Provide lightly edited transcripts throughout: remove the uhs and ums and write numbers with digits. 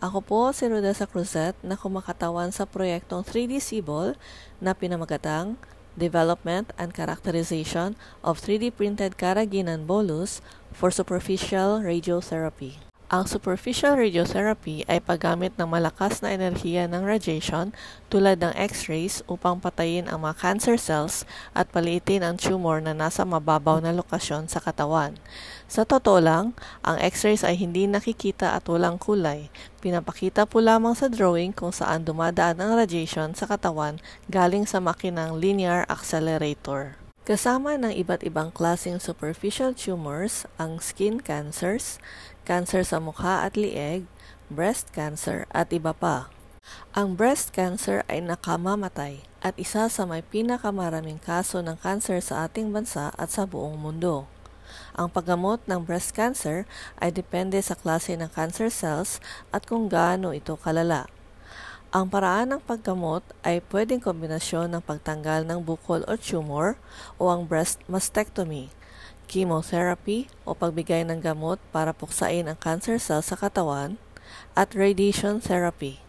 Ako po si Rodessa Cruzet na kumakatawan sa proyektong 3D Cebol na pinamagatang Development and Characterization of 3D Printed Carrageenan Bolus for Superficial Radiotherapy. Ang superficial radiotherapy ay paggamit ng malakas na enerhiya ng radiation tulad ng X-rays upang patayin ang mga cancer cells at paliitin ang tumor na nasa mababaw na lokasyon sa katawan. Sa totoo lang, ang X-rays ay hindi nakikita at walang kulay. Pinapakita po lamang sa drawing kung saan dumadaan ang radiation sa katawan galing sa makinang linear accelerator. Kasama ng iba't ibang klaseng superficial tumors ang skin cancers, cancer sa mukha at lieg, breast cancer at iba pa. Ang breast cancer ay nakamamatay at isa sa may pinakamaraming kaso ng cancer sa ating bansa at sa buong mundo. Ang paggamot ng breast cancer ay depende sa klase ng cancer cells at kung gaano ito kalala. Ang paraan ng paggamot ay pwedeng kombinasyon ng pagtanggal ng bukol o tumor o ang breast mastectomy, chemotherapy o pagbigay ng gamot para puksain ang cancer cells sa katawan, at radiation therapy.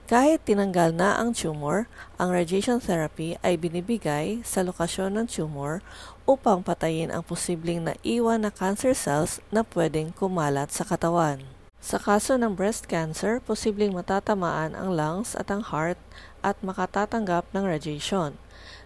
Kahit tinanggal na ang tumor, ang radiation therapy ay binibigay sa lokasyon ng tumor upang patayin ang posibleng naiwan na cancer cells na pwedeng kumalat sa katawan. Sa kaso ng breast cancer, posibleng matatamaan ang lungs at ang heart at makatatanggap ng radiation.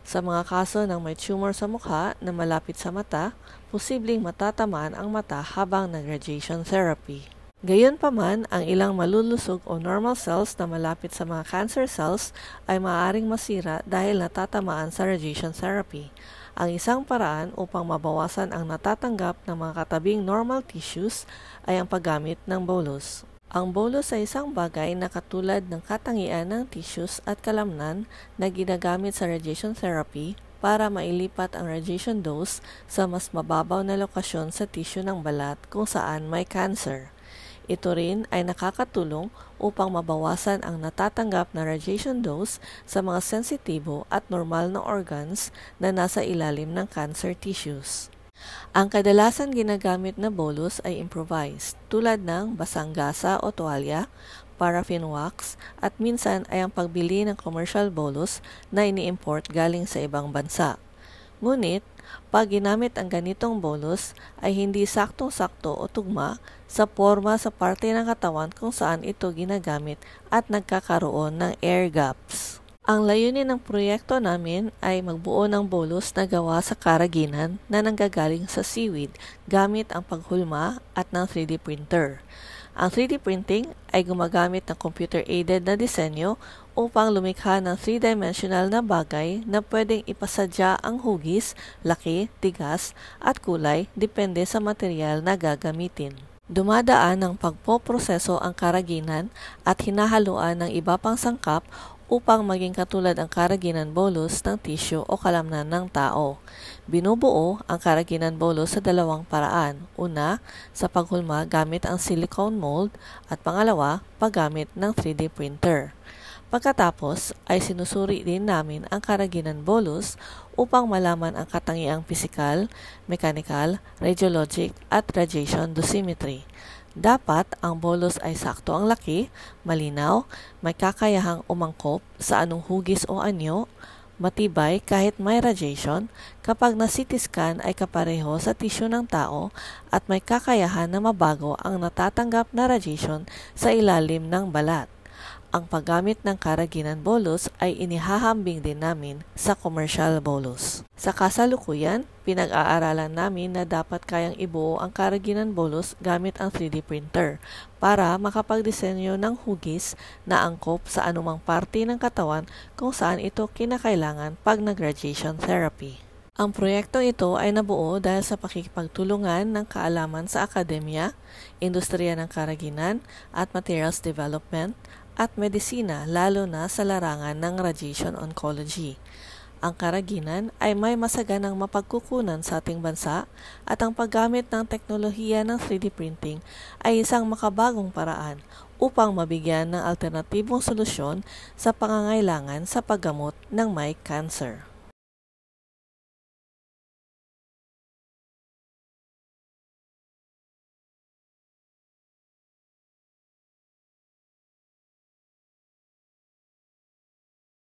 Sa mga kaso ng may tumor sa mukha na malapit sa mata, posibleng matatamaan ang mata habang nag-radiation therapy. Gayunpaman, ang ilang malulusog o normal cells na malapit sa mga cancer cells ay maaaring masira dahil natatamaan sa radiation therapy. Ang isang paraan upang mabawasan ang natatanggap ng mga katabing normal tissues ay ang paggamit ng bolus. Ang bolus ay isang bagay na katulad ng katangian ng tissues at kalamnan na ginagamit sa radiation therapy para mailipat ang radiation dose sa mas mababaw na lokasyon sa tissue ng balat kung saan may cancer. Ito rin ay nakakatulong upang mabawasan ang natatanggap na radiation dose sa mga sensitibo at normal na organs na nasa ilalim ng cancer tissues. Ang kadalasan ginagamit na bolus ay improvised, tulad ng basang gasa o tuwalya, paraffin wax, at minsan ay ang pagbili ng commercial bolus na ini-import galing sa ibang bansa. Ngunit, pag ginamit ang ganitong bolus ay hindi saktong-sakto o tugma sa forma sa parte ng katawan kung saan ito ginagamit at nagkakaroon ng air gaps. Ang layunin ng proyekto namin ay magbuo ng bolus na gawa sa carrageenan na nanggagaling sa seaweed gamit ang paghulma at ng 3D printer. Ang 3D printing ay gumagamit ng computer-aided na disenyo upang lumikha ng 3-dimensional na bagay na pwedeng ipasadya ang hugis, laki, tigas, at kulay depende sa material na gagamitin. Dumadaan ng pagpoproseso ang carrageenan at hinahaluan ng iba pang sangkap upang maging katulad ang carrageenan bolus ng tissue o kalamnan ng tao. Binubuo ang carrageenan bolus sa dalawang paraan. Una, sa paghulma gamit ang silicone mold at pangalawa, paggamit ng 3D printer. Pagkatapos ay sinusuri din namin ang carrageenan bolus upang malaman ang katangiang pisikal, mechanical, radiologic at radiation dosimetry. Dapat ang bolus ay sakto ang laki, malinaw, may kakayahang umangkop sa anong hugis o anyo, matibay kahit may radiation, kapag na-CT scan ay kapareho sa tissue ng tao at may kakayahan na mabago ang natatanggap na radiation sa ilalim ng balat. Ang paggamit ng carrageenan bolus ay inihahambing din namin sa commercial bolus. Sa kasalukuyan, pinag-aaralan namin na dapat kayang ibuo ang carrageenan bolus gamit ang 3D printer para makapagdisenyo ng hugis na angkop sa anumang parte ng katawan kung saan ito kinakailangan pag nag-radiation therapy. Ang proyektong ito ay nabuo dahil sa pakikipagtulungan ng kaalaman sa akademya, industriya ng carrageenan at materials development, at medisina lalo na sa larangan ng radiation oncology. Ang carrageenan ay may masaganang mapagkukunan sa ating bansa at ang paggamit ng teknolohiya ng 3D printing ay isang makabagong paraan upang mabigyan ng alternatibong solusyon sa pangangailangan sa paggamot ng may cancer.